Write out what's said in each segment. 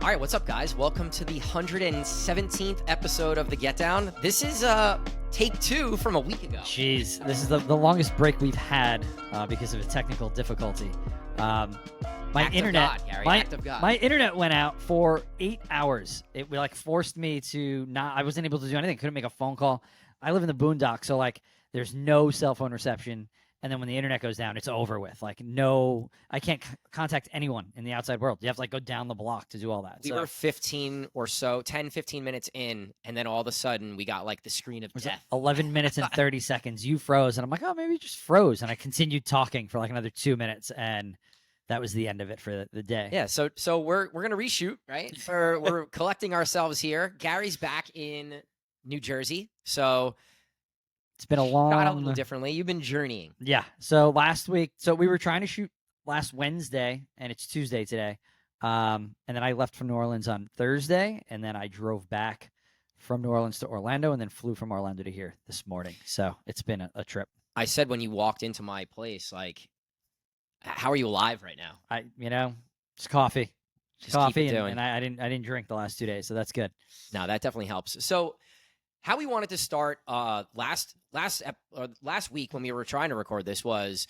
All right, what's up, guys? Welcome to the 117th episode of The Get Down. This is take two from a week ago. Jeez, this is the longest break we've had because of a technical difficulty. My Act internet, of God, Gary, my, act of God. my internet went out for 8 hours. It forced me to not. I wasn't able to do anything. Couldn't make a phone call. I live in the boondocks, so there's no cell phone reception. And then when the internet goes down, it's over with. I can't contact anyone in the outside world. You have to go down the block to do all that. We were 15 minutes in, and then all of a sudden we got the screen of death. 11 minutes and 30 seconds. You froze, and I'm like, oh, maybe you just froze. And I continued talking for another 2 minutes, and that was the end of it for the day. Yeah, so we're gonna reshoot, right? We're collecting ourselves here. Gary's back in New Jersey, so it's been a long. Shot a little differently. You've been journeying. Yeah. So last week, we were trying to shoot last Wednesday, and it's Tuesday today. And then I left from New Orleans on Thursday, and then I drove back from New Orleans to Orlando, and then flew from Orlando to here this morning. So it's been a trip. I said when you walked into my place, how are you alive right now? It's coffee. Just keep it and I didn't drink the last 2 days, so that's good. No, that definitely helps. So how we wanted to start last week when we were trying to record this was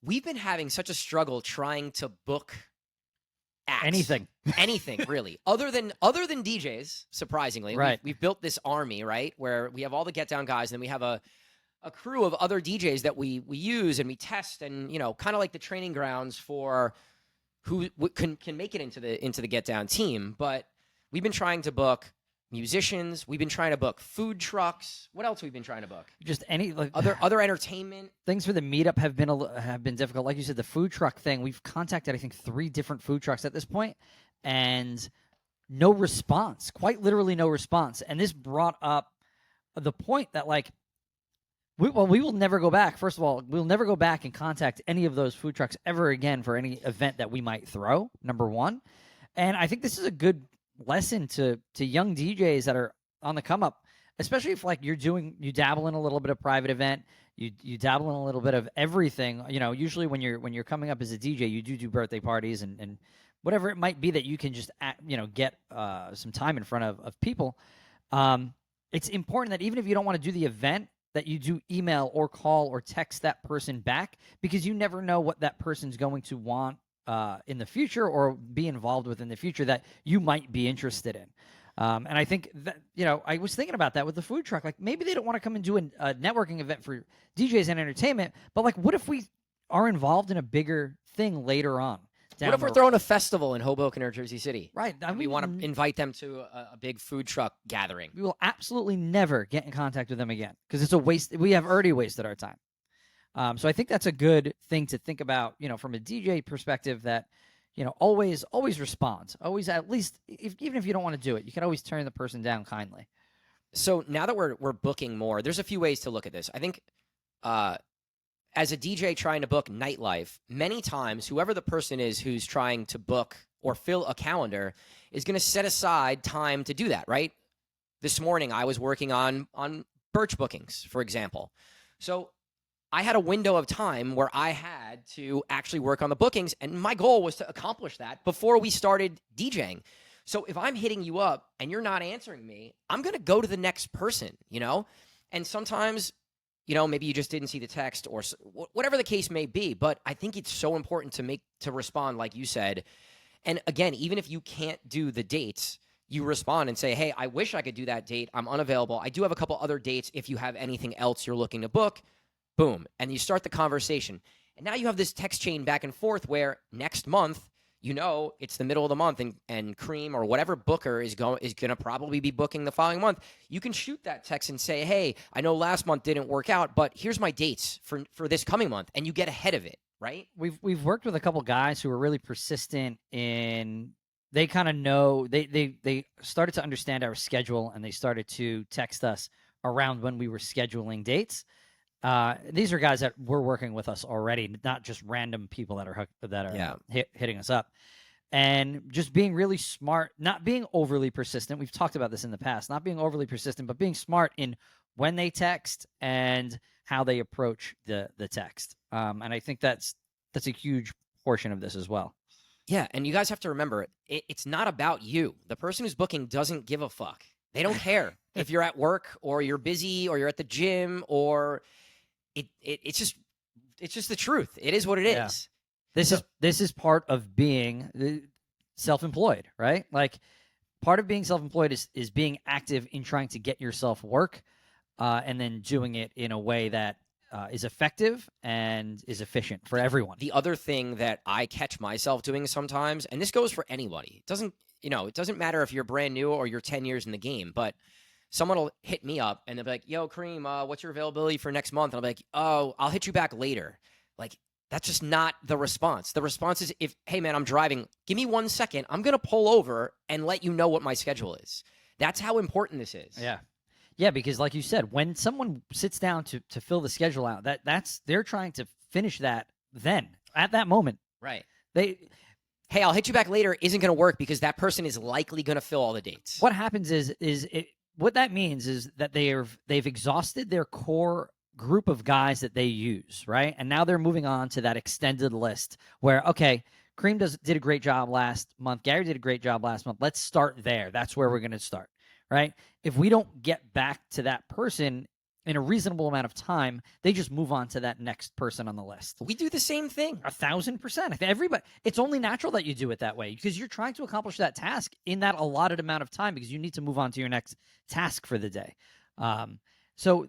we've been having such a struggle trying to book acts. Anything really, other than DJs. Surprisingly, right? We've built this army, right, where we have all the Get Down guys, and then we have a crew of other DJs that we use and we test, and kind of like the training grounds for who can make it into the Get Down team. But we've been trying to book musicians. We've been trying to book food trucks. What else have we been trying to book? Just any other entertainment things for the meetup have been difficult. Like you said, the food truck thing. We've contacted I think 3 different food trucks at this point, and no response. Quite literally no response. And this brought up the point that we will never go back. First of all, we'll never go back and contact any of those food trucks ever again for any event that we might throw. Number one, and I think this is a good lesson to young DJs that are on the come up, especially if you dabble in a little bit of private event, you dabble in a little bit of everything. Usually when you're coming up as a DJ, you do birthday parties and whatever it might be that you can just get some time in front of people. It's important that even if you don't want to do the event, that you do email or call or text that person back, because you never know what that person's going to want in the future or be involved with in the future that you might be interested in. And I think that, I was thinking about that with the food truck. Maybe they don't want to come and do a networking event for DJs and entertainment, but what if we are involved in a bigger thing later on? What if we're throwing a festival in Hoboken or Jersey City? Right. We want to invite them to a big food truck gathering. We will absolutely never get in contact with them again, because it's a waste. We have already wasted our time. So I think that's a good thing to think about, from a DJ perspective, that, always respond. Always, at least, even if you don't want to do it, you can always turn the person down kindly. So now that we're booking more, there's a few ways to look at this. I think as a DJ trying to book nightlife, many times whoever the person is who's trying to book or fill a calendar is going to set aside time to do that, right? This morning I was working on Birch bookings, for example. So I had a window of time where I had to actually work on the bookings, and my goal was to accomplish that before we started DJing. So if I'm hitting you up and you're not answering me, I'm going to go to the next person, And sometimes, maybe you just didn't see the text or whatever the case may be, but I think it's so important to respond like you said. And again, even if you can't do the dates, you respond and say, hey, I wish I could do that date. I'm unavailable. I do have a couple other dates if you have anything else you're looking to book. Boom. And you start the conversation. And now you have this text chain back and forth where next month, it's the middle of the month and Cream or whatever booker is going to probably be booking the following month. You can shoot that text and say, hey, I know last month didn't work out, but here's my dates for this coming month. And you get ahead of it, right? We've worked with a couple guys who are really persistent in, they kind of know, they started to understand our schedule, and they started to text us around when we were scheduling dates. These are guys that were working with us already, not just random people that are hitting us up. And just being really smart, not being overly persistent. We've talked about this in the past, not being overly persistent, but being smart in when they text and how they approach the text. And I think that's a huge portion of this as well. Yeah, and you guys have to remember, it's not about you. The person who's booking doesn't give a fuck. They don't care if you're at work or you're busy or you're at the gym or it's just the truth. It is what it Yeah. is. This is part of being self-employed, right? Like part of being self-employed is being active in trying to get yourself work, and then doing it in a way that is effective and is efficient for everyone. The other thing that I catch myself doing sometimes, and this goes for anybody, it doesn't matter if you're brand new or you're 10 years in the game, but someone will hit me up and they'll be like, yo, Kareem, what's your availability for next month? And I'll be like, oh, I'll hit you back later. Like, that's just not the response. The response is, hey, man, I'm driving. Give me 1 second. I'm going to pull over and let you know what my schedule is. That's how important this is. Yeah. Yeah, because like you said, when someone sits down to fill the schedule out, that's they're trying to finish that then at that moment. Right. Hey, I'll hit you back later isn't going to work because that person is likely going to fill all the dates. What happens what that means is that they've exhausted their core group of guys that they use, right? And now they're moving on to that extended list where, okay, Kareem did a great job last month. Gary did a great job last month. Let's start there. That's where we're going to start, right? If we don't get back to that person in a reasonable amount of time, they just move on to that next person on the list. We do the same thing. 1,000%. Everybody, it's only natural that you do it that way because you're trying to accomplish that task in that allotted amount of time because you need to move on to your next task for the day. So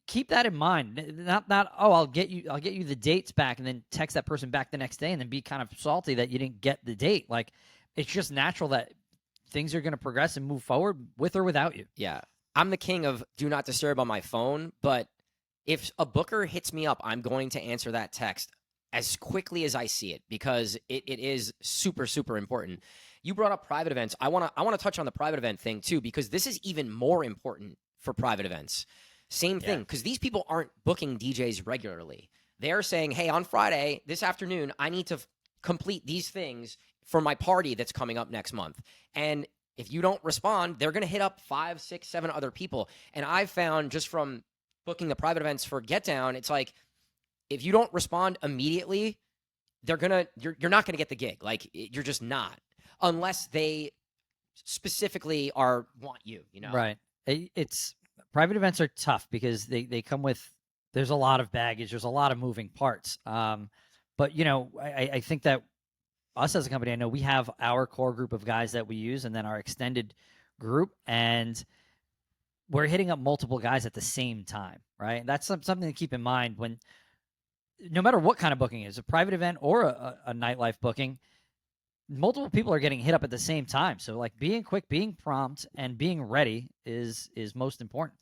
keep that in mind. Not I'll get you the dates back and then text that person back the next day and then be kind of salty that you didn't get the date. Like it's just natural that things are going to progress and move forward with or without you. Yeah. I'm the king of do not disturb on my phone, but if a booker hits me up, I'm going to answer that text as quickly as I see it because it is super, super important. You brought up private events. I want to touch on the private event thing too because this is even more important for private events. Same thing, because these people aren't booking DJs regularly. They're saying, hey, on Friday, this afternoon, I need to complete these things for my party that's coming up next month. And if you don't respond, they're going to hit up 5, 6, 7 other people. And I've found just from booking the private events for Get Down, it's like, if you don't respond immediately, you're not going to get the gig. Like, you're just not. Unless they specifically want you, Right. It's private events are tough because they come with, there's a lot of baggage. There's a lot of moving parts. But, I think that us as a company, I know we have our core group of guys that we use and then our extended group, and we're hitting up multiple guys at the same time, right? That's something to keep in mind when, no matter what kind of booking it is, a private event or a nightlife booking, multiple people are getting hit up at the same time. So like being quick, being prompt, and being ready is most important.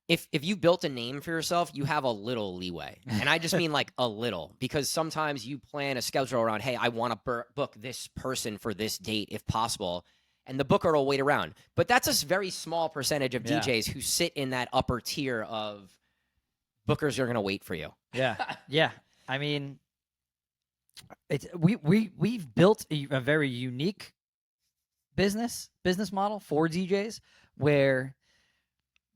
If you built a name for yourself, you have a little leeway. And I just mean like a little, because sometimes you plan a schedule around, hey, I want to book this person for this date if possible. And the booker will wait around. But that's a very small percentage of DJs who sit in that upper tier of bookers are going to wait for you. Yeah. Yeah. I mean, we've built a very unique business model for DJs where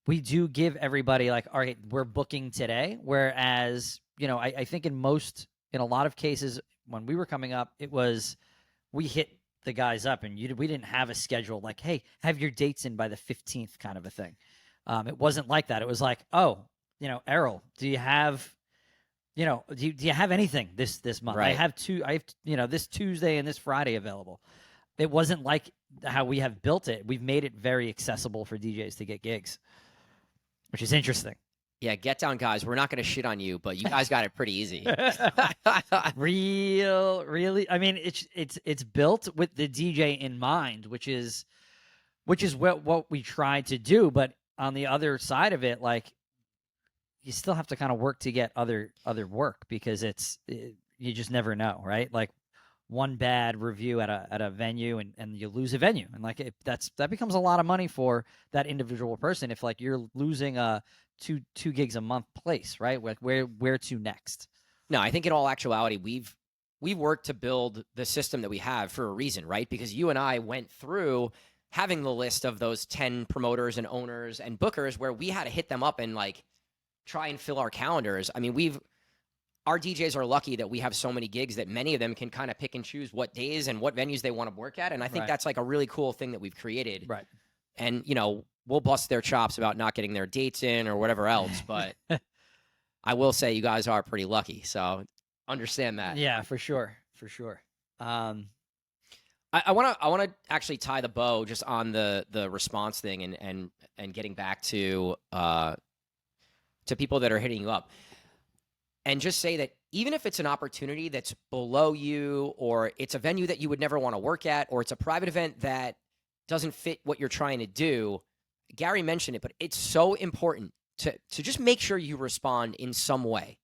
we do give everybody like, all right, we're booking today. Whereas, I think in a lot of cases when we were coming up, it was, we hit the guys up and we didn't have a schedule like, hey, have your dates in by the 15th kind of a thing. It wasn't like that. It was like, oh, Errol, do you have, do you have anything this month? Right. I have this Tuesday and this Friday available. It wasn't like how we have built it. We've made it very accessible for DJs to get gigs, which is interesting. Yeah, Get Down guys, we're not going to shit on you, but you guys got it pretty easy. Really. I mean, it's built with the DJ in mind, which is what we try to do. But on the other side of it, like, you still have to kind of work to get other work because you just never know, right? Like one bad review at a venue and you lose a venue, and like that becomes a lot of money for that individual person if like you're losing a two gigs a month place, right? Like where to next? No, I think in all actuality we've worked to build the system that we have for a reason, right? Because you and I went through having the list of those 10 promoters and owners and bookers where we had to hit them up and like try and fill our calendars. I mean, our DJs are lucky that we have so many gigs that many of them can kind of pick and choose what days and what venues they want to work at. And I think Right. that's like a really cool thing that we've created. Right. And, we'll bust their chops about not getting their dates in or whatever else. But I will say you guys are pretty lucky. So understand that. Yeah, for sure. For sure. I want to actually tie the bow just on the response thing and getting back to people that are hitting you up, and just say that even if it's an opportunity that's below you, or it's a venue that you would never want to work at, or it's a private event that doesn't fit what you're trying to do, Gary mentioned it, but it's so important to just make sure you respond in some way.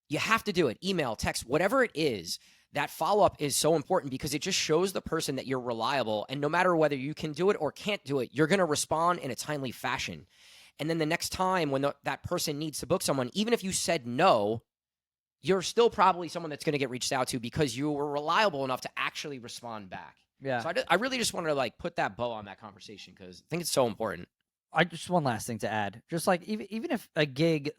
You have to do it. Email, text, whatever it is. That follow-up is so important because it just shows the person that you're reliable, and no matter whether you can do it or can't do it, you're going to respond in a timely fashion. And then the next time when that person needs to book someone, even if you said no, you're still probably someone that's going to get reached out to because you were reliable enough to actually respond back. Yeah. So I really just wanted to like put that bow on that conversation because I think it's so important. I just one last thing to add. Just like even if a gig,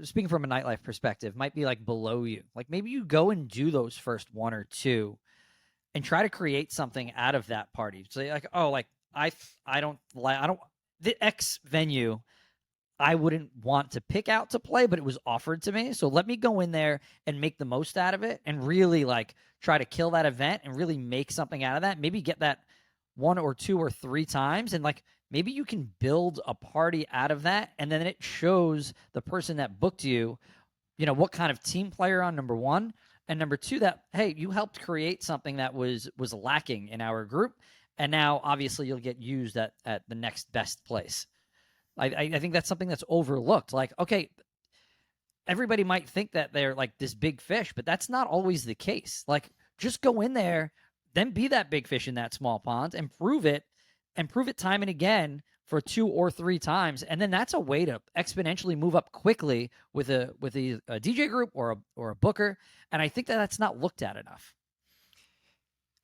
speaking from a nightlife perspective, might be like below you. Like maybe you go and do those first one or two, and try to create something out of that party. So like, oh, like I don't the X venue. I wouldn't want to pick out to play, but it was offered to me. So let me go in there and make the most out of it, and really like try to kill that event and really make something out of that. Maybe get that one or two or three times, and like maybe you can build a party out of that, and then it shows the person that booked you, what kind of team player on number one, and number two, that hey, you helped create something that was lacking in our group, and now obviously you'll get used at the next best place. I think that's something that's overlooked. Like, okay, everybody might think that they're like this big fish, but that's not always the case. Like, just go in there, then be that big fish in that small pond and prove it time and again for 2 or 3 times. And then that's a way to exponentially move up quickly with a DJ group or a booker. And I think that's not looked at enough.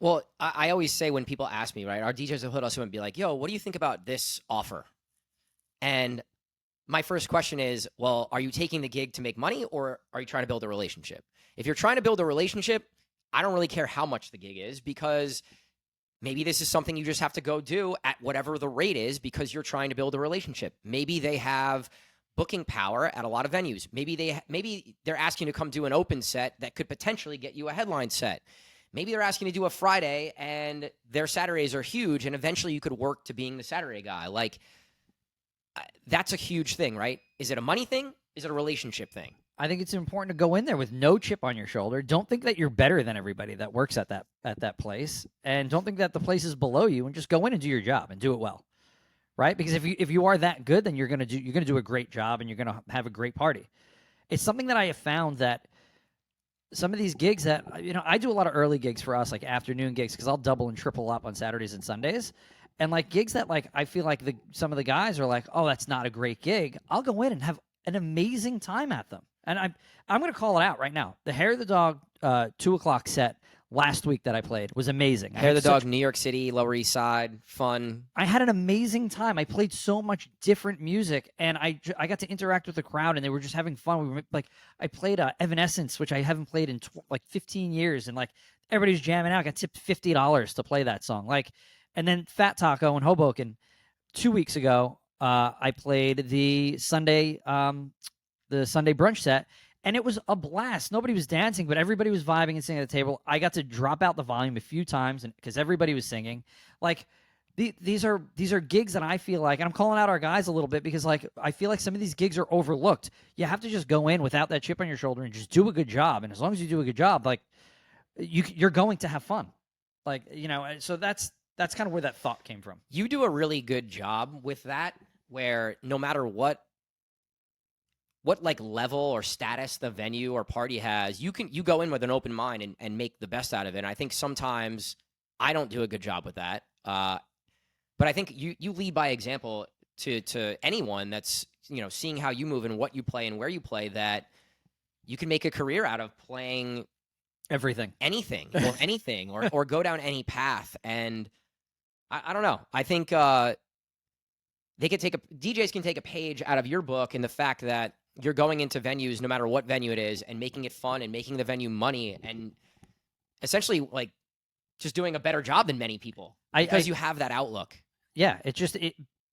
Well, I always say when people ask me, right, our DJs will hit us up and be like, yo, what do you think about this offer? And my first question is, well, are you taking the gig to make money, or are you trying to build a relationship? If you're trying to build a relationship, I don't really care how much the gig is, because maybe this is something you just have to go do at whatever the rate is because you're trying to build a relationship. Maybe they have booking power at a lot of venues. Maybe they're asking you to come do an open set that could potentially get you a headline set. Maybe they're asking you to do a Friday and their Saturdays are huge, and eventually you could work to being the Saturday guy. Like, that's a huge thing, right? Is it a money thing? Is it a relationship thing? I think it's important to go in there with no chip on your shoulder. Don't think that you're better than everybody that works at that place, and don't think that the place is below you. And just go in and do your job and do it well, right? Because if you are that good, then you're gonna do a great job and you're gonna have a great party. It's something that I have found that some of these gigs that I do a lot of early gigs for us, like afternoon gigs, because I'll double and triple up on Saturdays and Sundays. And like gigs that like I feel like some of the guys are like, oh, that's not a great gig. I'll go in and have an amazing time at them. And I'm going to call it out right now. The Hair of the Dog 2:00 set last week that I played was amazing. Hair of the Dog, New York City, Lower East Side, fun. I had an amazing time. I played so much different music, and I got to interact with the crowd, and they were just having fun. We were like, I played Evanescence, which I haven't played in like 15 years, and like everybody's jamming out. I got tipped $50 to play that song. Like. And then Fat Taco in Hoboken 2 weeks ago, I played the Sunday brunch set, and it was a blast. Nobody was dancing, but everybody was vibing and singing at the table. I got to drop out the volume a few times because everybody was singing. Like these are gigs that I feel like, and I'm calling out our guys a little bit because like I feel like some of these gigs are overlooked. You have to just go in without that chip on your shoulder and just do a good job. And as long as you do a good job, like you're going to have fun. Like so that's kind of where that thought came from. You do a really good job with that, where no matter what like level or status the venue or party has, you go in with an open mind and make the best out of it. And I think sometimes I don't do a good job with that. But I think you lead by example to anyone that's seeing how you move and what you play and where you play, that you can make a career out of playing anything or go down any path. And I don't know. I think DJs can take a page out of your book in the fact that you're going into venues, no matter what venue it is, and making it fun and making the venue money, and essentially like just doing a better job than many people because you have that outlook. Yeah,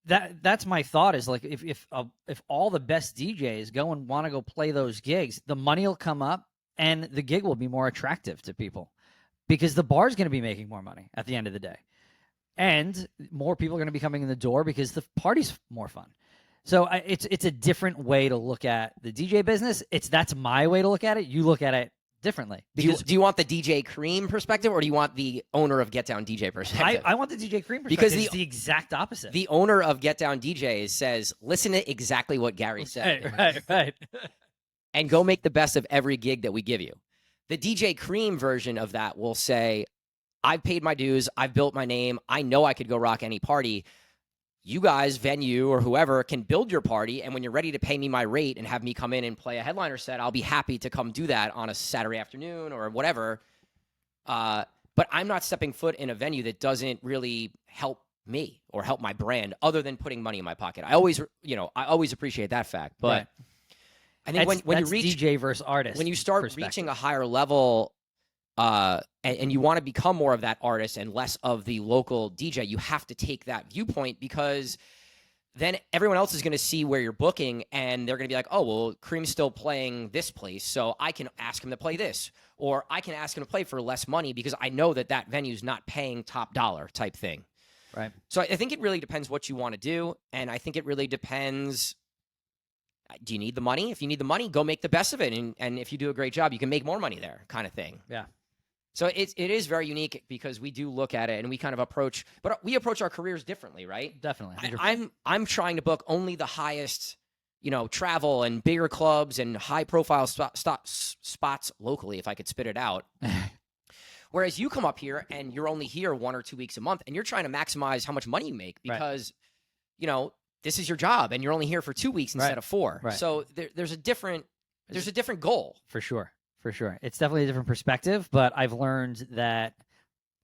that's my thought is like if all the best DJs go and want to go play those gigs, the money will come up and the gig will be more attractive to people because the bar's going to be making more money at the end of the day. And more people are going to be coming in the door because the party's more fun. So it's a different way to look at the DJ business. That's my way to look at it. You look at it differently. Do you want the DJ Cream perspective, or do you want the owner of Get Down DJ perspective? I want the DJ Cream perspective. Because it's the exact opposite. The owner of Get Down DJs says, listen to exactly what Gary said. Right. And go make the best of every gig that we give you. The DJ Cream version of that will say, I've paid my dues. I've built my name. I know I could go rock any party. You guys, venue or whoever, can build your party. And when you're ready to pay me my rate and have me come in and play a headliner set, I'll be happy to come do that on a Saturday afternoon or whatever. But I'm not stepping foot in a venue that doesn't really help me or help my brand other than putting money in my pocket. I always appreciate that fact. But right. I think when you reach DJ versus artist, when you start reaching a higher level, and you want to become more of that artist and less of the local DJ, you have to take that viewpoint, because then everyone else is going to see where you're booking and they're going to be like, oh, well, Cream's still playing this place, so I can ask him to play this, or I can ask him to play for less money because I know that venue's not paying top dollar type thing. Right. So I think it really depends what you want to do, and I think it really depends. Do you need the money? If you need the money, go make the best of it, and if you do a great job, you can make more money there, kind of thing. Yeah. So it is very unique because we do look at it and we kind of approach our careers differently, right? Definitely. I'm trying to book only the highest, travel and bigger clubs and high profile spots locally, if I could spit it out. Whereas you come up here and you're only here 1 or 2 weeks a month, and you're trying to maximize how much money you make because, this is your job and you're only here for 2 weeks instead of 4. Right. So there's a different goal. For sure. It's definitely a different perspective, but I've learned that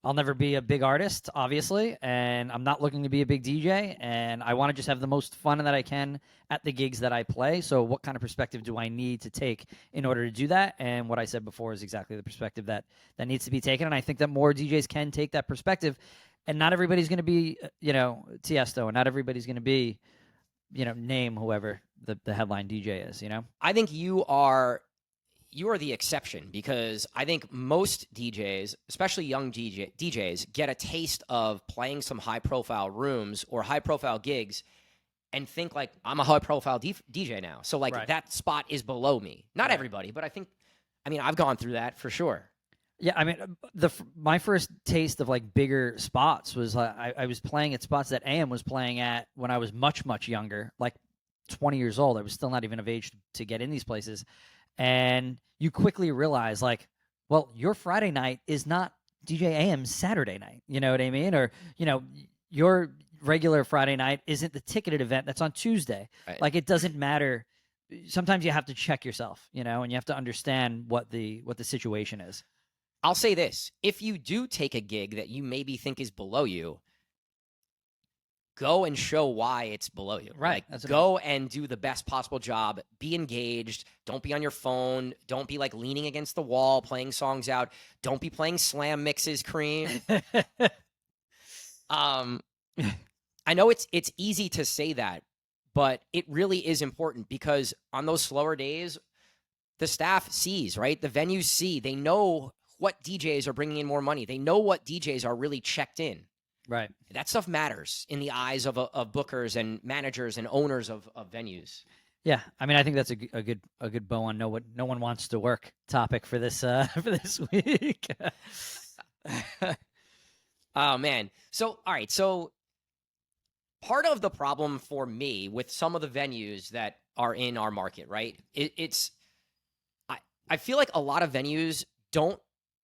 I'll never be a big artist, obviously, and I'm not looking to be a big DJ, and I want to just have the most fun that I can at the gigs that I play. So what kind of perspective do I need to take in order to do that? And what I said before is exactly the perspective that needs to be taken, and I think that more DJs can take that perspective, and not everybody's going to be, Tiesto, and not everybody's going to be, name whoever the headline DJ is, I think you are the exception, because I think most DJs, especially young DJs, get a taste of playing some high-profile rooms or high-profile gigs and think, like, I'm a high-profile DJ now. So, like, that spot is below me. Not everybody, but I've gone through that for sure. Yeah, my first taste of, like, bigger spots was I was playing at spots that AM was playing at when I was much, much younger, like 20 years old. I was still not even of age to get in these places. And you quickly realize, like, well, your Friday night is not DJ AM's Saturday night. You know what I mean? Or, your regular Friday night isn't the ticketed event that's on Tuesday. Right. Like, it doesn't matter. Sometimes you have to check yourself, and you have to understand what the situation is. I'll say this. If you do take a gig that you maybe think is below you, go and show why it's below you. Right. Like, go and do the best possible job. Be engaged. Don't be on your phone. Don't be, like, leaning against the wall, playing songs out. Don't be playing slam mixes, Cream. I know it's easy to say that, but it really is important, because on those slower days, the staff sees, right? The venues see. They know what DJs are bringing in more money. They know what DJs are really checked in. Right. That stuff matters in the eyes of bookers and managers and owners of venues. Yeah, I think that's a good bow on no one wants to work topic for this week. Oh man. So all right. So part of the problem for me with some of the venues that are in our market, right? I feel like a lot of venues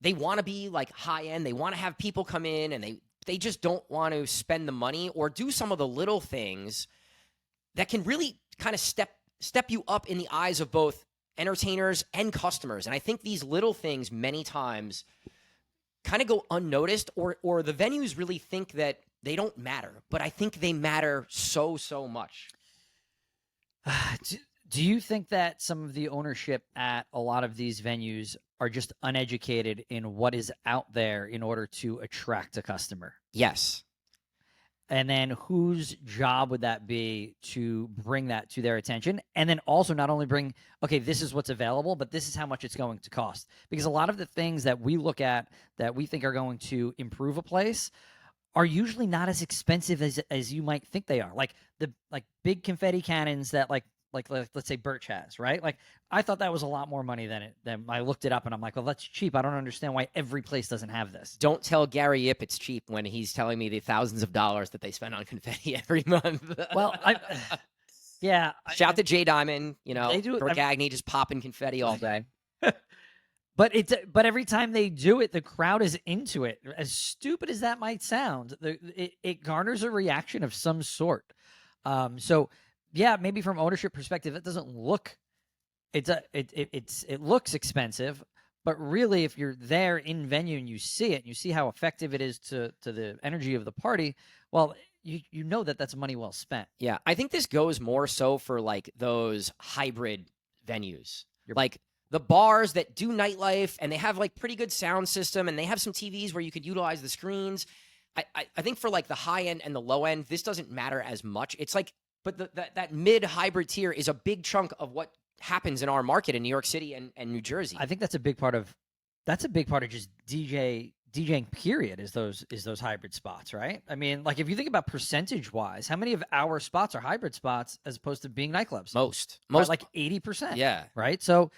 they want to be, like, high end. They want to have people come in, and they just don't want to spend the money or do some of the little things that can really kind of step you up in the eyes of both entertainers and customers. And I think these little things many times kind of go unnoticed, or the venues really think that they don't matter. But I think they matter so much. Do you think that some of the ownership at a lot of these venues are just uneducated in what is out there in order to attract a customer? Yes. And then whose job would that be to bring that to their attention? And then also not only bring, okay, this is what's available, but this is how much it's going to cost. Because a lot of the things that we look at that we think are going to improve a place are usually not as expensive as you might think they are. Like the big confetti cannons that like let's say Birch has, right? Like I thought that was a lot more money than I looked it up and I'm like, well, that's cheap. I don't understand why every place doesn't have this. Don't tell Gary Ip it's cheap when he's telling me the thousands of dollars that they spend on confetti every month. Well, yeah. Shout to Jay Diamond, They do it- Brooke Agnew just popping confetti all day. But every time they do it, the crowd is into it. As stupid as that might sound, it garners a reaction of some sort. So yeah, maybe from ownership perspective, it doesn't look it looks expensive, but really, if you're there in venue and you see it, and you see how effective it is to the energy of the party, well, you know that that's money well spent. Yeah, I think this goes more so for like those hybrid venues, like the bars that do nightlife and they have like pretty good sound system and they have some TVs where you could utilize the screens. I think for like the high end and the low end, this doesn't matter as much. It's like, but that mid hybrid tier is a big chunk of what happens in our market in New York City and New Jersey. I think that's a big part of just DJing period is those hybrid spots, right? I mean, like if you think about percentage wise, how many of our spots are hybrid spots as opposed to being nightclubs? Most like 80%. Yeah. Right. So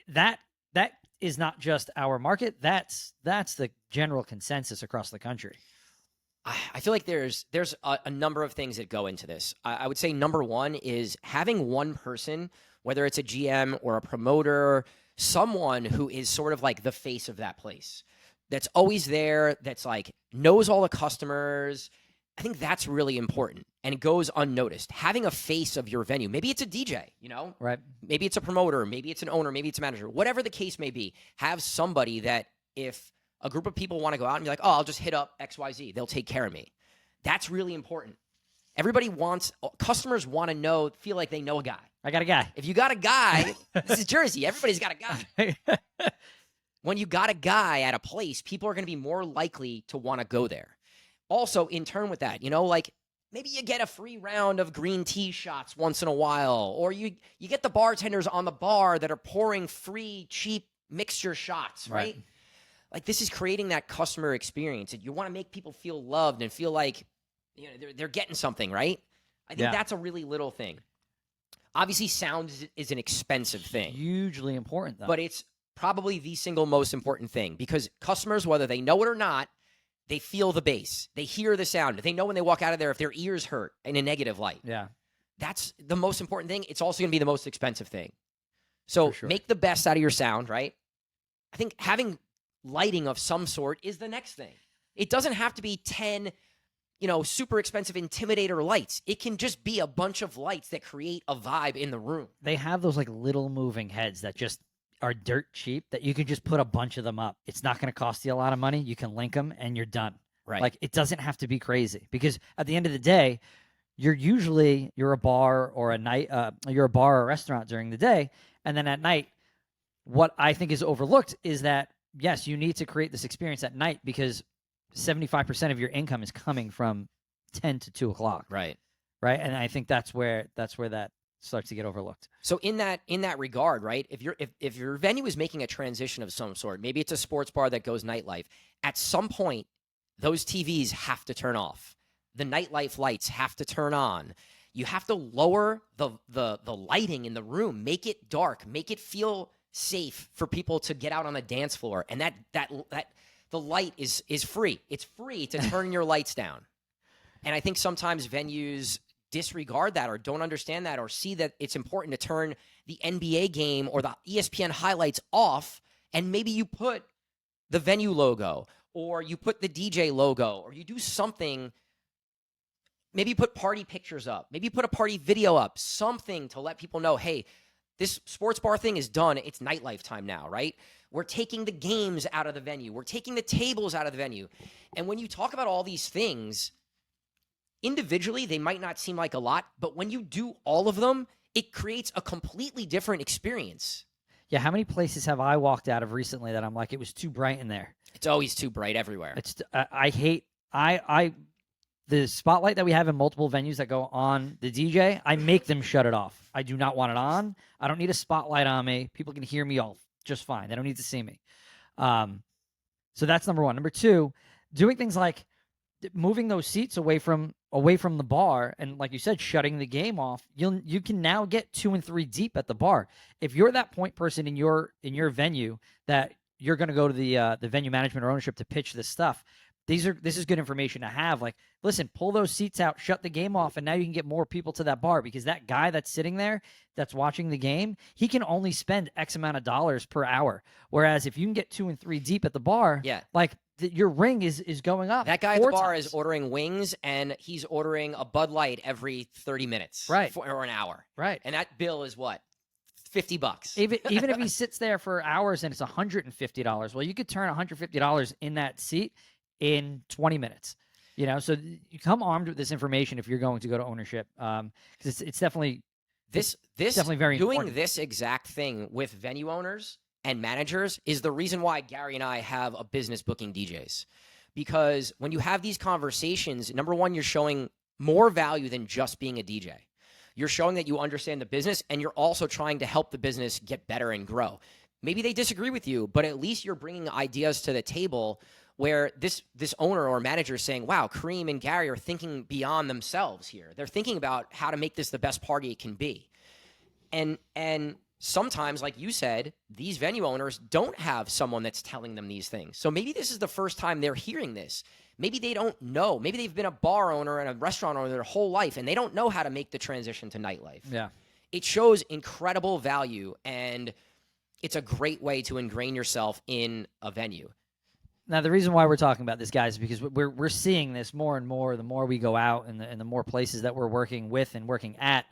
that is not just our market. That's the general consensus across the country. I feel like there's a number of things that go into this. I would say number one is having one person, whether it's a GM or a promoter, someone who is sort of like the face of that place, that's always there, that's like knows all the customers. I think that's really important, and it goes unnoticed. Having a face of your venue, maybe it's a DJ, right? Maybe it's a promoter, maybe it's an owner, maybe it's a manager, whatever the case may be. Have somebody that if a group of people want to go out and be like, oh, I'll just hit up XYZ, they'll take care of me. That's really important. Customers want to feel like they know a guy. I got a guy. If you got a guy, this is Jersey, everybody's got a guy. When you got a guy at a place, people are going to be more likely to want to go there. Also, in turn with that, like maybe you get a free round of green tea shots once in a while, or you get the bartenders on the bar that are pouring free, cheap mixture shots, right? Like this is creating that customer experience. You want to make people feel loved and feel like they're getting something, right? I think that's a really little thing. Obviously, sound is an expensive thing. Hugely important, though. But it's probably the single most important thing because customers, whether they know it or not, they feel the bass. They hear the sound. They know when they walk out of there if their ears hurt in a negative light. Yeah. That's the most important thing. It's also going to be the most expensive thing. So make the best out of your sound, right? I think having lighting of some sort is the next thing. It doesn't have to be 10 super expensive Intimidator lights. It can just be a bunch of lights that create a vibe in the room. They have those like little moving heads that just are dirt cheap that you can just put a bunch of them up. It's not going to cost you a lot of money. You can link them and you're done. Right. Like it doesn't have to be crazy because at the end of the day, you're a bar or a restaurant during the day. And then at night, what I think is overlooked is that, yes, you need to create this experience at night because 75% of your income is coming from 10 to 2 o'clock. Right. Right. And I think that's where that starts to get overlooked. So in that regard, right, if your venue is making a transition of some sort, maybe it's a sports bar that goes nightlife, at some point, those TVs have to turn off. The nightlife lights have to turn on. You have to lower the lighting in the room, make it dark, make it feel safe for people to get out on the dance floor. And that the light is free. It's free to turn your lights down. And I think sometimes venues disregard that or don't understand that or see that it's important to turn the NBA game or the ESPN highlights off, and maybe you put the venue logo or you put the DJ logo or you do something. Maybe you put party pictures up. Maybe you put a party video up, something to let people know, hey, this sports bar thing is done. It's nightlife time now, right? We're taking the games out of the venue. We're taking the tables out of the venue. And when you talk about all these things, individually, they might not seem like a lot, but when you do all of them, it creates a completely different experience. Yeah, how many places have I walked out of recently that I'm like, it was too bright in there? It's always too bright everywhere. I hate the spotlight that we have in multiple venues that go on the DJ. I make them shut it off. I do not want it on. I don't need a spotlight on me. People can hear me all just fine. They don't need to see me. So that's number one. Number two, doing things like moving those seats away from the bar, and like you said, shutting the game off. You can now get 2 and 3 deep at the bar. If you're that point person in your venue that you're going to go to the venue management or ownership to pitch this stuff, this is good information to have. Like, listen, pull those seats out, shut the game off, and now you can get more people to that bar, because that guy that's sitting there that's watching the game, he can only spend X amount of dollars per hour. Whereas if you can get 2 and 3 deep at the bar, like your ring is going up. That guy at the bar times. is ordering wings, and he's ordering a Bud Light every 30 minutes, right, or an hour, right. And that bill is what? $50. Even if he sits there for hours and it's $150, well, you could turn $150 in that seat in 20 minutes. So you come armed with this information if you're going to go to ownership, because it's definitely definitely very doing important. This exact thing with venue owners and managers is the reason why Gary and I have a business booking DJs. Because when you have these conversations, number one, you're showing more value than just being a DJ. You're showing that you understand the business, and you're also trying to help the business get better and grow. Maybe they disagree with you, but at least you're bringing ideas to the table where this owner or manager is saying, wow, Kareem and Gary are thinking beyond themselves here. They're thinking about how to make this the best party it can be. And sometimes, like you said, these venue owners don't have someone that's telling them these things. So maybe this is the first time they're hearing this. Maybe they don't know. Maybe they've been a bar owner and a restaurant owner their whole life, and they don't know how to make the transition to nightlife. Yeah. It shows incredible value, and it's a great way to ingrain yourself in a venue. Now, the reason why we're talking about this, guys, is because we're seeing this more and more. The more we go out, and the more places that we're working with and working at,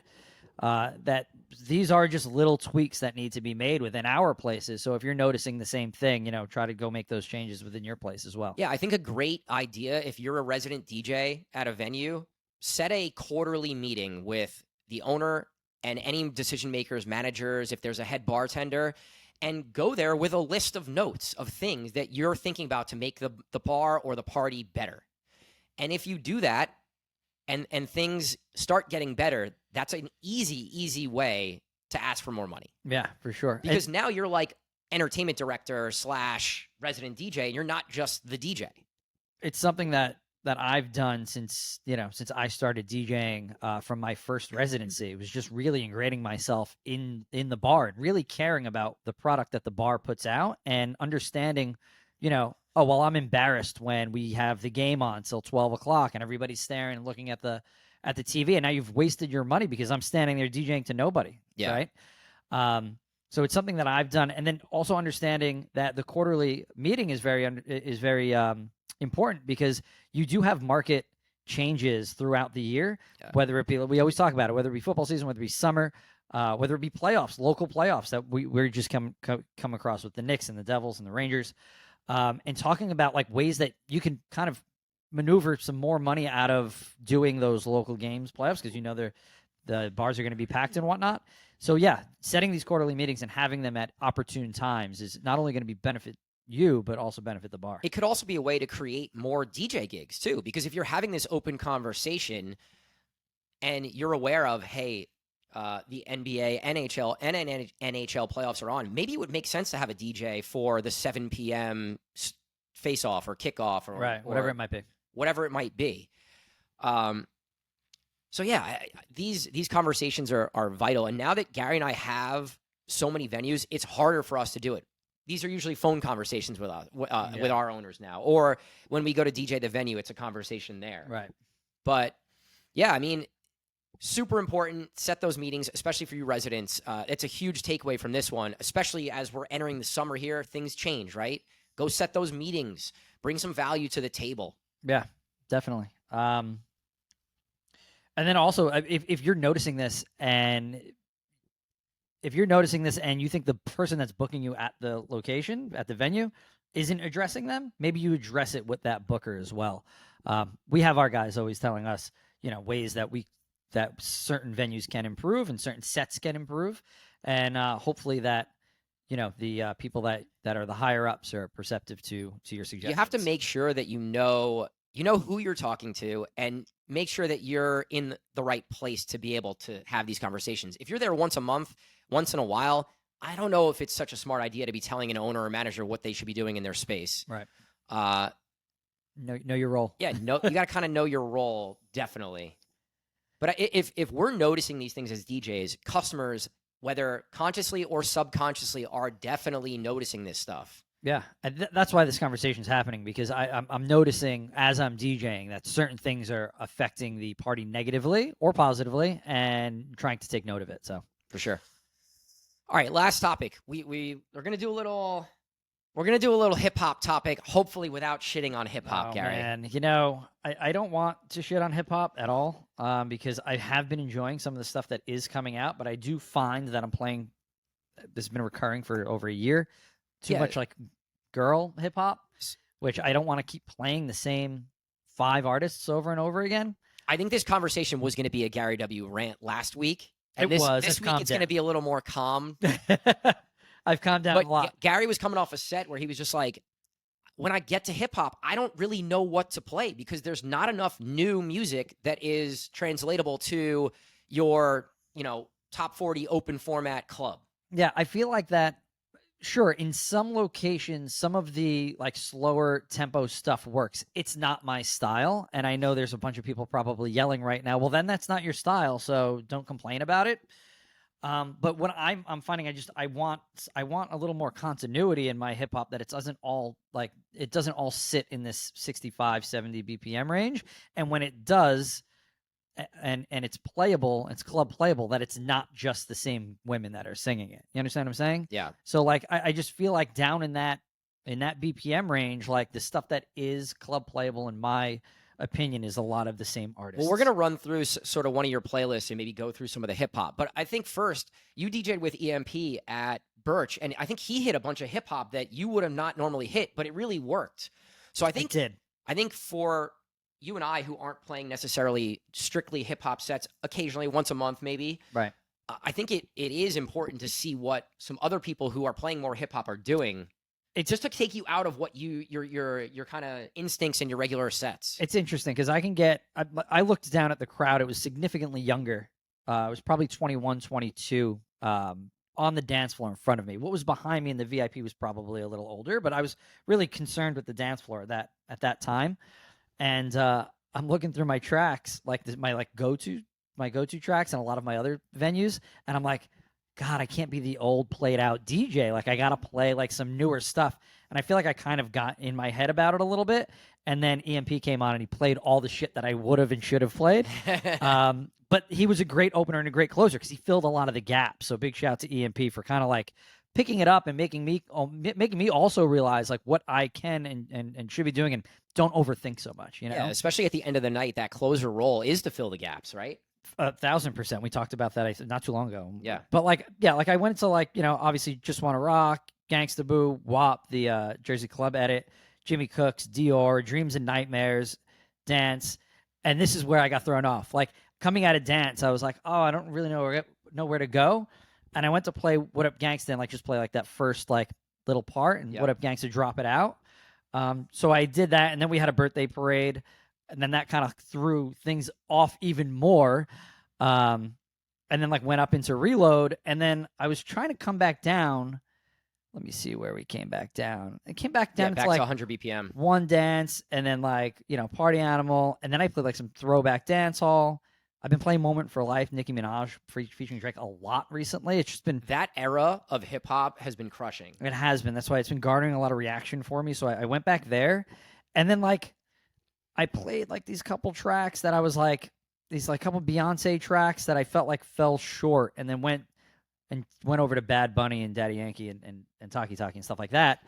that these are just little tweaks that need to be made within our places. So if you're noticing the same thing, try to go make those changes within your place as well. Yeah, I think a great idea, if you're a resident DJ at a venue, set a quarterly meeting with the owner and any decision makers, managers, if there's a head bartender, and go there with a list of notes of things that you're thinking about to make the bar or the party better. And if you do that and things start getting better, that's an easy way to ask for more money. Yeah, for sure. Because now you're like entertainment director / resident DJ, and you're not just the DJ. It's something that I've done since I started DJing from my first residency. It was just really ingraining myself in the bar and really caring about the product that the bar puts out, and understanding, oh, well, I'm embarrassed when we have the game on till 12 o'clock and everybody's staring and looking at the TV, and now you've wasted your money because I'm standing there DJing to nobody. Yeah. Right. So it's something that I've done, and then also understanding that the quarterly meeting is very important, because you do have market changes throughout the year. Yeah. Whether it be, we always talk about it, whether it be football season, whether it be summer, whether it be playoffs, local playoffs that we're just come across with the Knicks and the Devils and the Rangers, and talking about like ways that you can kind of maneuver some more money out of doing those local games, playoffs, because the bars are going to be packed and whatnot. So yeah, setting these quarterly meetings and having them at opportune times is not only going to be benefit you, but also benefit the bar. It could also be a way to create more DJ gigs too, because if you're having this open conversation and you're aware of, hey, the NBA, NHL, and NHL playoffs are on, maybe it would make sense to have a DJ for the 7 p.m. face-off or kickoff, or right, whatever it might be. Whatever it might be. So yeah, these conversations are vital. And now that Gary and I have so many venues, it's harder for us to do it. These are usually phone conversations with us, with our owners now. Or when we go to DJ the venue, it's a conversation there. Right. But yeah, I mean, super important. Set those meetings, especially for you residents. It's a huge takeaway from this one, especially as we're entering the summer here. Things change, right? Go set those meetings. Bring some value to the table. Yeah, definitely. And then also, if you're noticing this, and you think the person that's booking you at the location, at the venue, isn't addressing them, maybe you address it with that booker as well. We have our guys always telling us, ways that we that certain venues can improve and certain sets can improve, and hopefully that the people that are the higher ups are perceptive to your suggestions. You have to make sure that you know who you're talking to, and make sure that you're in the right place to be able to have these conversations. If you're there once a month, once in a while, I don't know if it's such a smart idea to be telling an owner or manager what they should be doing in their space. Right. Know your role. Yeah, you got to kind of know your role, definitely. But if we're noticing these things as DJs, customers, whether consciously or subconsciously, are definitely noticing this stuff. Yeah, that's why this conversation is happening, because I'm noticing as I'm DJing that certain things are affecting the party negatively or positively, and trying to take note of it. So for sure. All right, last topic. We're gonna do a little. We're gonna do a little hip hop topic, hopefully without shitting on hip hop, Gary. Man, I don't want to shit on hip hop at all, because I have been enjoying some of the stuff that is coming out, but I do find that I'm playing. This has been recurring for over a year. Too much like girl hip hop, which I don't want to keep playing the same 5 artists over and over again. I think this conversation was going to be a GaryW rant last week. And this week it's going to be a little more calm. I've calmed down a lot. Gary was coming off a set where he was just like, when I get to hip hop, I don't really know what to play, because there's not enough new music that is translatable to your, top 40 open format club. Yeah, I feel like that. Sure, in some locations, some of the like slower tempo stuff works. It's not my style, and I know there's a bunch of people probably yelling right now, well, then that's not your style, so don't complain about it. But what I'm finding, I want a little more continuity in my hip hop, that it doesn't all sit in this 65, 70 BPM range, and when it does, and it's playable, it's club playable, that it's not just the same women that are singing it. You understand what I'm saying? Yeah. So like I just feel like down in that BPM range, like the stuff that is club playable, in my opinion, is a lot of the same artists. Well, we're going to run through sort of one of your playlists and maybe go through some of the hip hop. But I think first, you DJ'd with EMP at Birch, and I think he hit a bunch of hip hop that you would have not normally hit, but it really worked. So I think I think for you and I, who aren't playing necessarily strictly hip hop sets, occasionally once a month, maybe. Right. I think it is important to see what some other people who are playing more hip hop are doing. It's just to take you out of what your kind of instincts in your regular sets. It's interesting because I looked down at the crowd. It was significantly younger. It was probably 21, 22 on the dance floor in front of me. What was behind me in the VIP was probably a little older, but I was really concerned with the dance floor at that time. And I'm looking through my tracks, my go-to tracks and a lot of my other venues, and I'm like, God, I can't be the old played out DJ. Like, I got to play like some newer stuff. And I feel like I kind of got in my head about it a little bit. And then EMP came on and he played all the shit that I would have and should have played. But he was a great opener and a great closer because he filled a lot of the gaps. So big shout out to EMP for kind of like picking it up and making me also realize like what I can and should be doing, and don't overthink so much, Yeah, especially at the end of the night, that closer role is to fill the gaps, right? 1,000%. We talked about that not too long ago. Yeah. But like I went to obviously Just Wanna Rock, Gangsta Boo, WAP, the Jersey Club Edit, Jimmy Cooks, Dior, Dreams and Nightmares, Dance. And this is where I got thrown off. Like coming out of Dance, I was like, oh, I don't really know where to go. And I went to play What Up Gangsta and just play like that first like little part and What Up Gangsta, drop it out. So I did that, and then we had a birthday parade, and then that kind of threw things off even more. And then went up into Reload, and then I was trying to come back down. Let me see where we came back down. It came back down to 100 BPM. One Dance, and then Party Animal, and then I played some throwback dance hall. I've been playing Moment for Life, Nicki Minaj featuring Drake a lot recently. It's just been that era of hip hop has been crushing. It has been. That's why it's been garnering a lot of reaction for me. So I went back there, and then I played these couple tracks that I was these couple Beyonce tracks that I felt fell short, and then went over to Bad Bunny and Daddy Yankee and Taki Taki and stuff like that.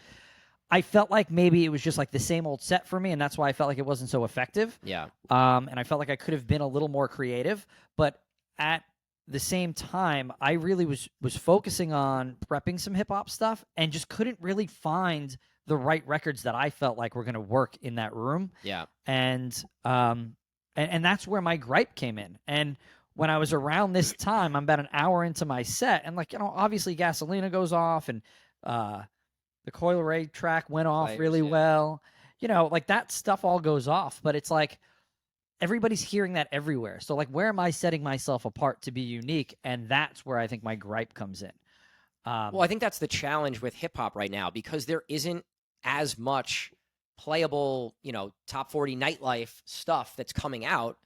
I felt like maybe it was just the same old set for me, and that's why I felt like it wasn't so effective. Yeah. And I felt like I could have been a little more creative, but at the same time, I really was focusing on prepping some hip hop stuff and just couldn't really find the right records that I felt like were going to work in that room. Yeah. And that's where my gripe came in. And when I was around this time, I'm about an hour into my set, and like, obviously Gasolina goes off, and the Coil Ray track went off Players, really yeah. well. Like that stuff all goes off, but it's like everybody's hearing that everywhere. So like, where am I setting myself apart to be unique? And that's where I think my gripe comes in. Well, I think that's the challenge with hip hop right now, because there isn't as much playable, top 40 nightlife stuff that's coming out.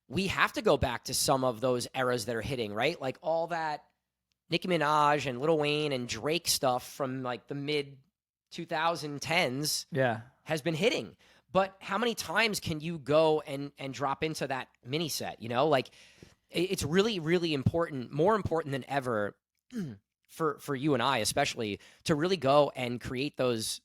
We have to go back to some of those eras that are hitting, right? Like all that Nicki Minaj and Lil Wayne and Drake stuff from like the mid 2010s Yeah. has been hitting. But how many times can you go and drop into that mini set? Like it's really, really important, more important than ever for you and I, especially, to really go and create those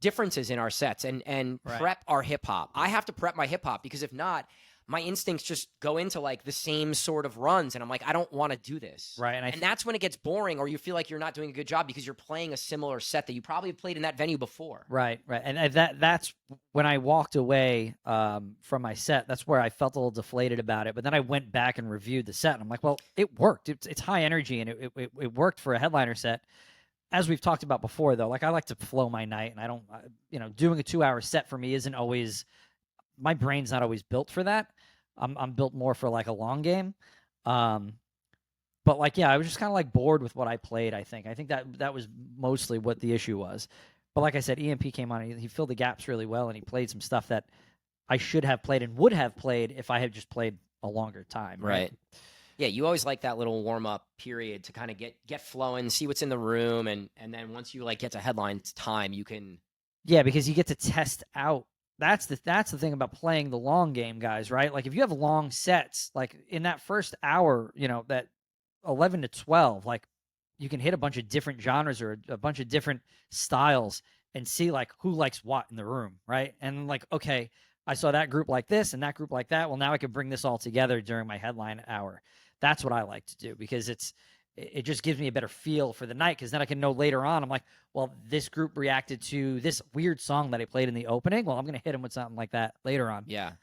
differences in our sets and Right. prep our hip hop. I have to prep my hip hop, because if not, my instincts just go into like the same sort of runs, and I'm like, I don't want to do this. Right. And that's when it gets boring, or you feel like you're not doing a good job because you're playing a similar set that you probably have played in that venue before. Right. And that's when I walked away from my set. That's where I felt a little deflated about it. But then I went back and reviewed the set, and I'm like, well, it worked. It's high energy, and it worked for a headliner set. As we've talked about before, though, like I like to flow my night, and I don't, doing a 2-hour set for me isn't always, my brain's not always built for that. I'm built more for like a long game. But like, yeah, I was just kind of like bored with what I played. I think that was mostly what the issue was. But like I said, EMP came on, and he filled the gaps really well, and he played some stuff that I should have played and would have played if I had just played a longer time. Right. Yeah, you always like that little warm up period to kind of get flowing, see what's in the room, and then once you like get to headline time, you can. Yeah, because you get to test out. That's the thing about playing the long game, guys, right? Like if you have long sets, like in that first hour, that 11 to 12, like you can hit a bunch of different genres or a bunch of different styles and see like who likes what in the room, right? And like, okay, I saw that group like this and that group like that. Well, now I can bring this all together during my headline hour. That's what I like to do, because it just gives me a better feel for the night, because then I can know later on, I'm like, well, this group reacted to this weird song that I played in the opening. Well, I'm going to hit them with something like that later on. Yeah.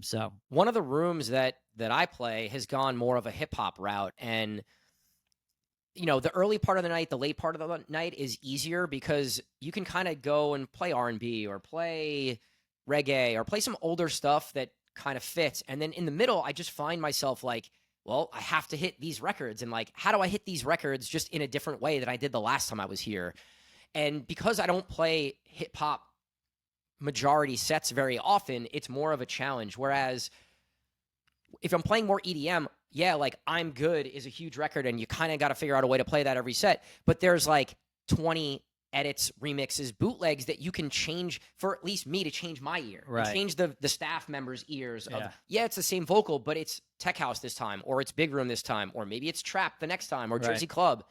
So one of the rooms that I play has gone more of a hip hop route, and the early part of the night, the late part of the night is easier because you can kind of go and play R&B or play reggae or play some older stuff that kind of fits. And then in the middle, I just find myself like, well, I have to hit these records, and like, how do I hit these records just in a different way than I did the last time I was here? And because I don't play hip hop majority sets very often, it's more of a challenge. Whereas if I'm playing more EDM, yeah, like I'm Good is a huge record, and you kind of got to figure out a way to play that every set. But there's like 20 edits, remixes, bootlegs that you can change, for at least me to change my ear, right, and change the staff members' ears. Yeah. It's the same vocal, but it's tech house this time, or it's big room this time, or maybe it's trap the next time, or Jersey Club.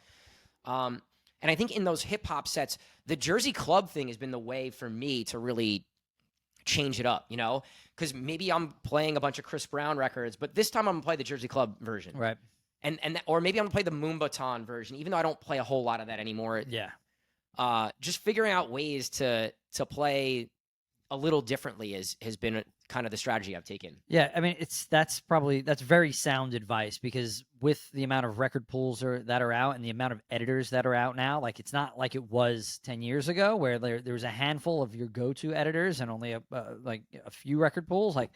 And I think in those hip hop sets, the Jersey Club thing has been the way for me to really change it up, because maybe I'm playing a bunch of Chris Brown records, but this time I'm gonna play the Jersey Club version, right? Or maybe I'm gonna play the Moombaton version, even though I don't play a whole lot of that anymore. Yeah. Just figuring out ways to play a little differently has been kind of the strategy I've taken. Yeah, I mean, that's very sound advice, because with the amount of record pools that are out and the amount of editors that are out now, like it's not like it was 10 years ago where there was a handful of your go-to editors and only a few record pools. Like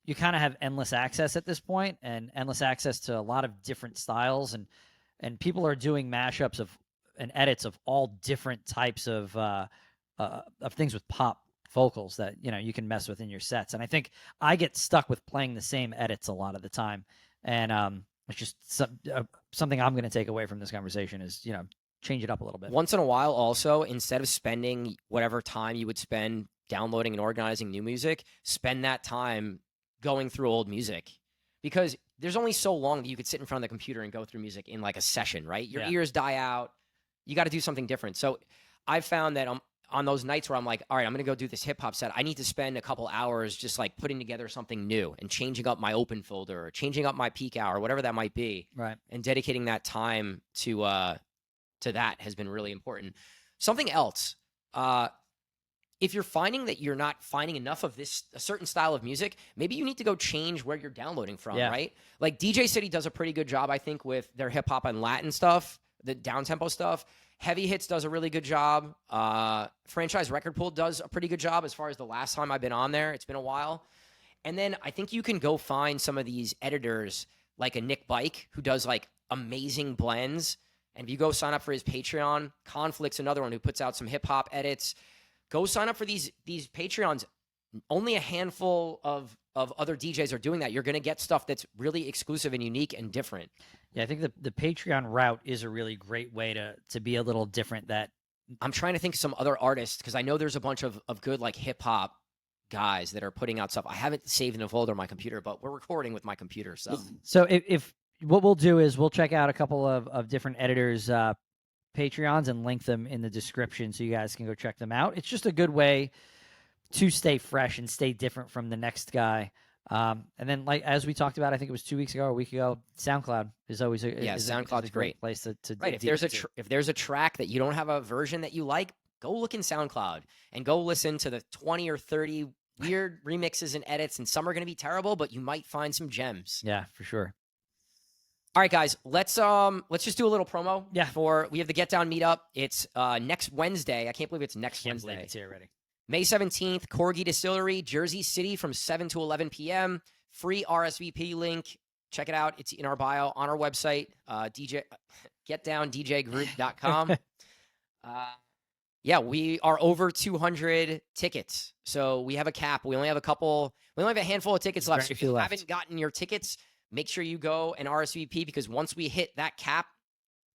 you kind of have endless access at this point, and endless access to a lot of different styles, and people are doing mashups and edits of all different types of things with pop vocals that you can mess with in your sets. And I think I get stuck with playing the same edits a lot of the time, and it's just something I'm going to take away from this conversation is change it up a little bit. Once in a while, also, instead of spending whatever time you would spend downloading and organizing new music, spend that time going through old music, because there's only so long that you could sit in front of the computer and go through music in like a session, right? Your ears die out. You got to do something different. So I've found that on those nights where I'm like, all right, I'm going to go do this hip hop set, I need to spend a couple hours just like putting together something new and changing up my open folder or changing up my peak hour, whatever that might be. Right. And dedicating that time to that has been really important. Something else, if you're finding that you're not finding enough of a certain style of music, maybe you need to go change where you're downloading from, right? Like DJ City does a pretty good job, I think, with their hip hop and Latin stuff, the down tempo stuff. Heavy Hits does a really good job. Franchise Record Pool does a pretty good job as far as the last time I've been on there. It's been a while. And then I think you can go find some of these editors like a Nick Bike who does like amazing blends. And if you go sign up for his Patreon, Conflict's another one who puts out some hip hop edits. Go sign up for these Patreons. Only a handful of other DJs are doing that. You're going to get stuff that's really exclusive and unique and different. Yeah, I think the Patreon route is a really great way to be a little different. That I'm trying to think of some other artists because I know there's a bunch of good like hip hop guys that are putting out stuff. I haven't saved in a folder on my computer, but we're recording with my computer. So if what we'll do is we'll check out a couple of different editors' Patreons and link them in the description so you guys can go check them out. It's just a good way to stay fresh and stay different from the next guy. And then, like as we talked about, I think it was 2 weeks ago or a week ago, SoundCloud is always SoundCloud's a great place to right. If there's a track that you don't have a version that you like, go look in SoundCloud and go listen to the 20 or 30 weird remixes and edits, and some are going to be terrible, but you might find some gems. Yeah, for sure. All right, guys, let's just do a little promo. Yeah. We have the Get Down meetup. It's next Wednesday. I can't believe it's next Wednesday. Believe it's here already. May 17th, Corgi Distillery, Jersey City from 7 to 11 p.m. Free RSVP link. Check it out. It's in our bio on our website, getdowndjgroup.com. Yeah, we are over 200 tickets. So we have a cap. We only have a handful of tickets left. So if you haven't gotten your tickets, make sure you go and RSVP because once we hit that cap,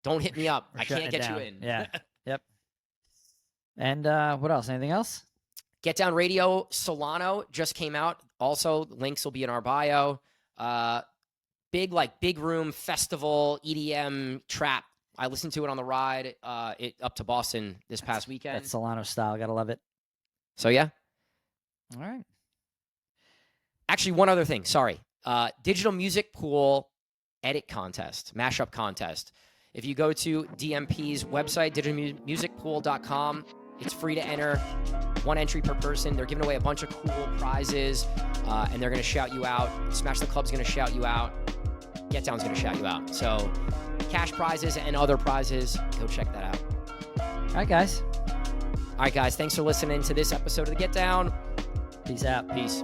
don't hit me up. I can't get you in. Yeah. Yep. And what else? Anything else? Get Down Radio Solano just came out. Also, links will be in our bio. Big room festival, EDM trap. I listened to it on the ride up to Boston this past weekend. That's Solano style. Gotta love it. So, yeah. All right. Actually, one other thing. Sorry. Digital Music Pool edit contest, mashup contest. If you go to DMP's website, digitalmusicpool.com, it's free to enter. 1 entry per person. They're giving away a bunch of cool prizes, and they're going to shout you out. Smash the Club's going to shout you out. Get Down's going to shout you out. So cash prizes and other prizes. Go check that out. All right, guys. Thanks for listening to this episode of the Get Down. Peace out. Peace.